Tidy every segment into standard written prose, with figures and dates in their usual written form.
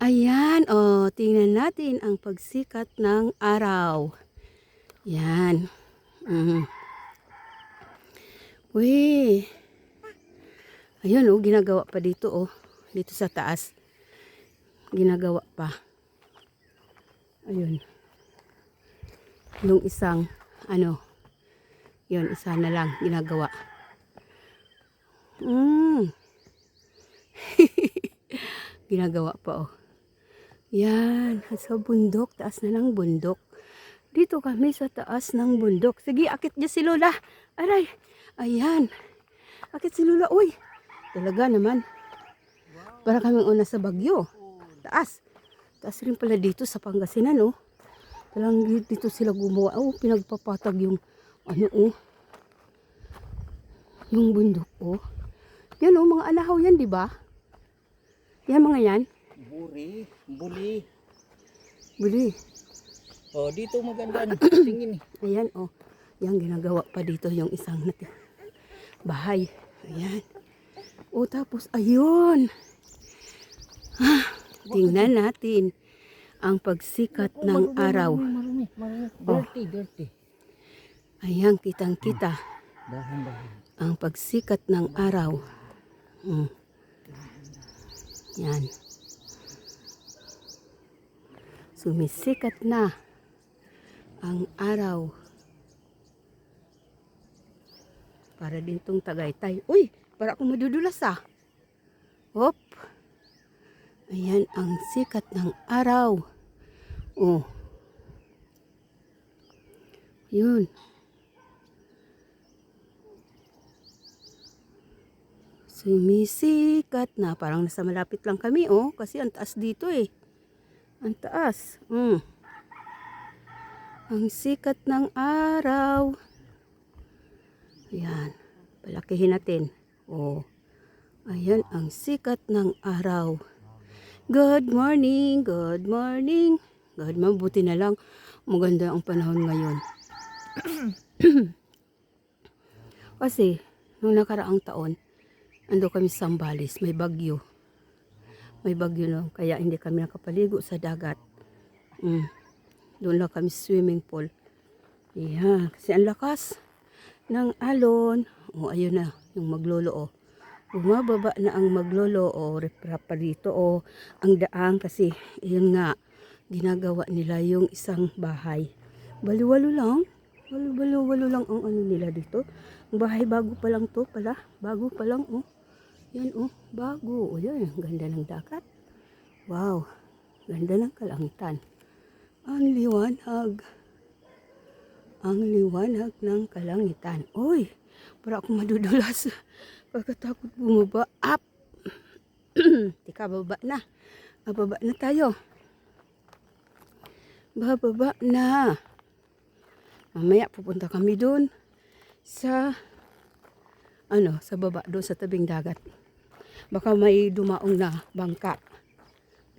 Ayan, tingnan natin ang pagsikat ng araw. Yan. Uy. Ayun, ginagawa pa dito, dito sa taas. Ginagawa pa. Ayun. Yung isang, yun, isa na lang ginagawa. Ginagawa pa, Yan, sa bundok, taas na ng bundok. Dito kami sa taas ng bundok. Sige, akit niya si Lola. Aray, ayan. Akit si Lola, uy. Talaga naman. Para kaming una sa Bagyo. Taas. Taas rin pala dito sa Pangasinan, Talang dito sila gumawa. Pinagpapatag yung, yung bundok, Yan, mga anahaw yan, di ba? Yan, mga yan. Buli. Dito maganda tingin. Ayan, Yan, ginagawa pa dito yung isang bahay. Ayan. Tapos, ayun. Tingnan natin ang pagsikat ng araw. Marumi. Dirty. Ayan, kitang-kita. Dahan. Ang pagsikat ng araw. Yan. Sumisikat na ang araw. Para din tong Tagaytay. Uy, para akong madudulas Hop. Ayan ang sikat ng araw. Yun. Sumisikat na. Parang nasa malapit lang kami, Kasi ang taas dito, Ang taas. Ang sikat ng araw. Ayan. Palakihin natin. Ayan ang sikat ng araw. Good morning. Mabuti na lang. Maganda ang panahon ngayon. Kasi, nung nakaraang taon, ando kami sa Sambales, may bagyo. Kaya hindi kami nakapaligo sa dagat. Doon lang kami swimming pool. Kasi ang lakas ng alon. Ayun na, yung maglolo, Bumababa na ang maglolo, reprapa dito, ang daang kasi, yun nga, ginagawa nila yung isang bahay. Baliwalo lang ang nila dito. Ang bahay bago pa lang to pala. Bago pa lang, Yan, bago. Yan, ganda ng dagat. Wow, ganda ng kalangitan. Ang liwanag ng kalangitan. Uy, para akong madudulas. Pagkatakot bumaba. Up! Tika, baba na. Bababa na tayo. Bababa na. Mamaya pupunta kami doon sa sa baba, doon sa tabing dagat. Baka may dumaong na bangka.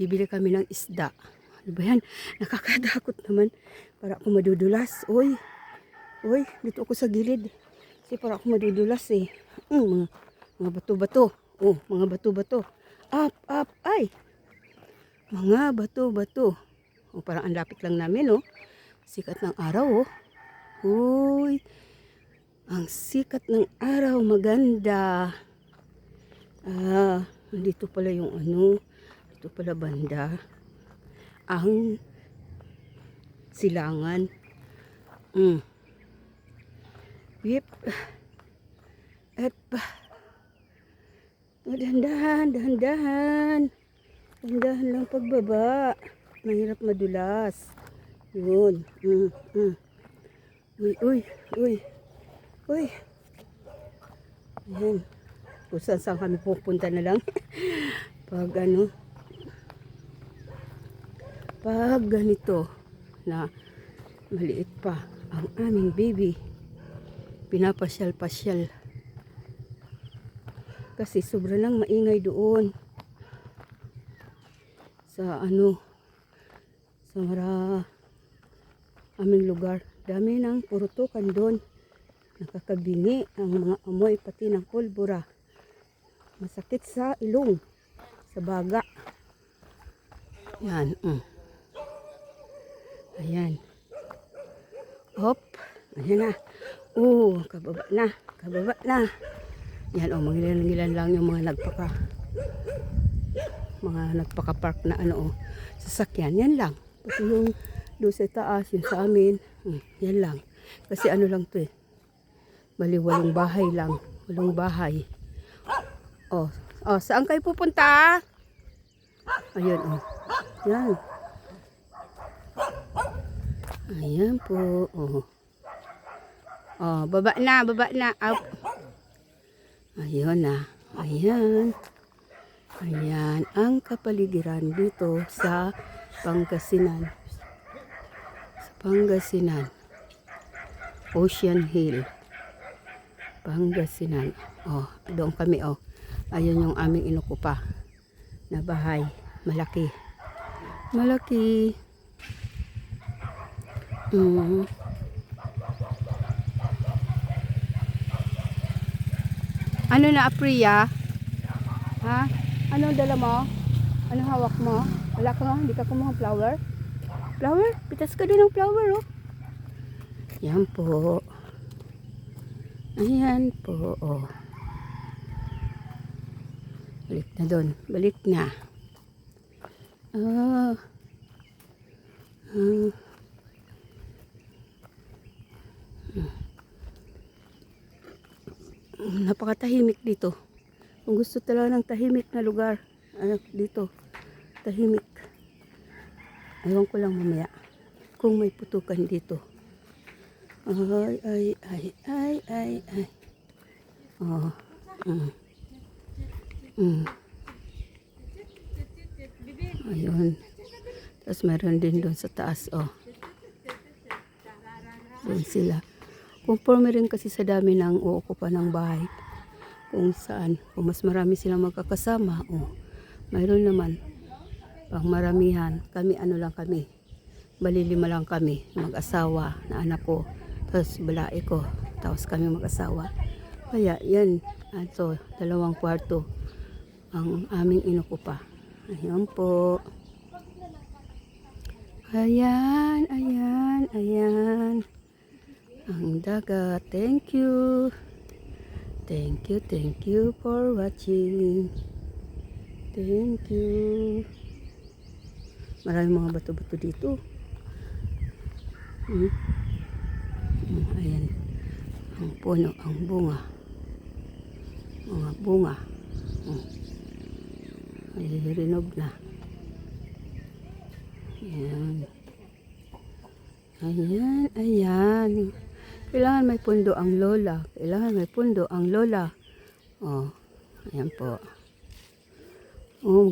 Bibili kami ng isda. Ano ba yan? Nakakatakot naman. Para ako madudulas. Uy, dito ako sa gilid. Kasi para ako madudulas mga bato-bato. Mga bato-bato. Up. Ay! Mga bato-bato. Parang ang lapit lang namin, Sikat ng araw, Uy! Ang sikat ng araw, maganda. Dito pala yung dito pala banda. Ang silangan. Yep. Dahan-dahan. Dahan lang pagbaba. Mahirap madulas. Yun. Uy. Ayan. Kung saan kami pupunta na lang. Pag ganito na maliit pa ang aming baby, pinapasyal-pasyal. Kasi sobra nang maingay doon. Sa aming lugar. Dami ng purutukan doon. Nakakabingi ang mga amoy pati ng pulbura. Masakit sa ilong, sa baga. Yan. Ayan. Hop. Ayan na. Kababa na. Kababa na. Yan, mangilan-ngilan lang yung mga nagpaka-park na sasakyan. Yan lang. Pati yung doon sa taas, yung sa amin. Yan lang. Kasi ano lang to eh. Bali, walong bahay lang. Walong bahay. Saan kayo pupunta? Ayun, Yan. Ayan po. Baba na, baba na. Up. Ayun na. Ayan. Ayan ang kapaligiran dito sa Pangasinan. Sa Pangasinan. Ocean Hill. Pangasinan. Doon kami Ayun yung aming inukupa na bahay. Malaki. Malaki. Ano na, Apriya? Ha? Anong dala mo? Anong hawak mo? Wala ka nga? Hindi ka kumuha flower? Flower? Pitas ka din ng flower, Yan po. Ayan po, Balik na doon. Balik na. Napakatahimik dito. Kung gusto talaga ng tahimik na lugar, dito, tahimik. Ewan ko lang mamaya kung may putukan dito. Ay. Ayun. Tapos meron din doon sa taas, Doon sila. Conforme rin kasi sa dami ng uukupan ng bahay. Kung saan, kung mas marami silang magkakasama, mayroon naman pang maramihan. Kami, lang kami. Bali 5 lang kami, mag-asawa na anak ko. Tapos balae ko. Tapos kami mag-asawa. Kaya, yan. 2 kwarto ang aming inukupa. Ayan po. Ayan. Ang dagat. Thank you for watching. Thank you. Maraming mga bato-bato dito. Ayan. Ang puno, ang bunga. Mga bunga. Ay, rinog na. Ayan. Ayan. Kailangan may pundo ang lola. Ayan po.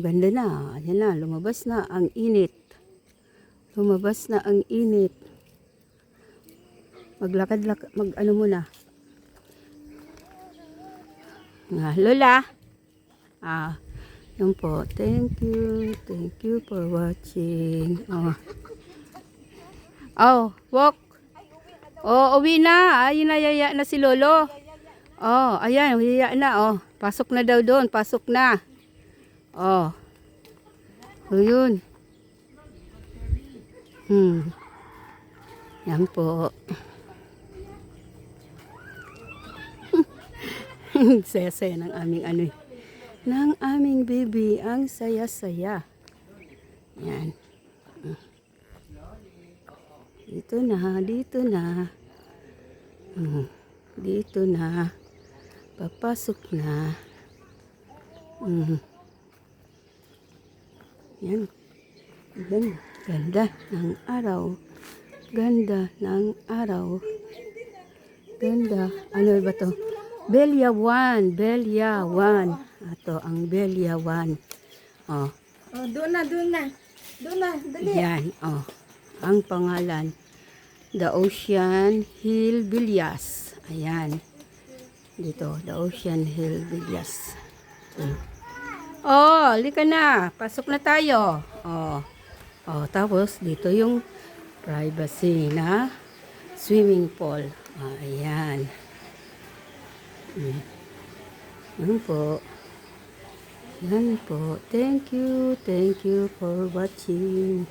Ganda na. Ayan na, lumabas na ang init. Maglakad-lakad, muna. Lola. Yan po. Thank you for watching. Walk. Uwi na. Ayun na, yaya na si Lolo. Ayan, yaya na. Pasok na daw doon. Pasok na. Ayun. Yan po. Saya-saya ng aming ng aming baby. Ang saya-saya. Yan. Dito na. Papasok na. Yan. Ganda ng araw. Ano ba to? Belia 1. Ito ang Belia 1. Doon na. Dali. Yan. Ang pangalan. The Ocean Hill Villas. Ayan. Dito. The Ocean Hill Villas. Halika na. Pasok na tayo. Tapos dito yung privacy na swimming pool. Ayan. Yan po. Yan po. Thank you for watching.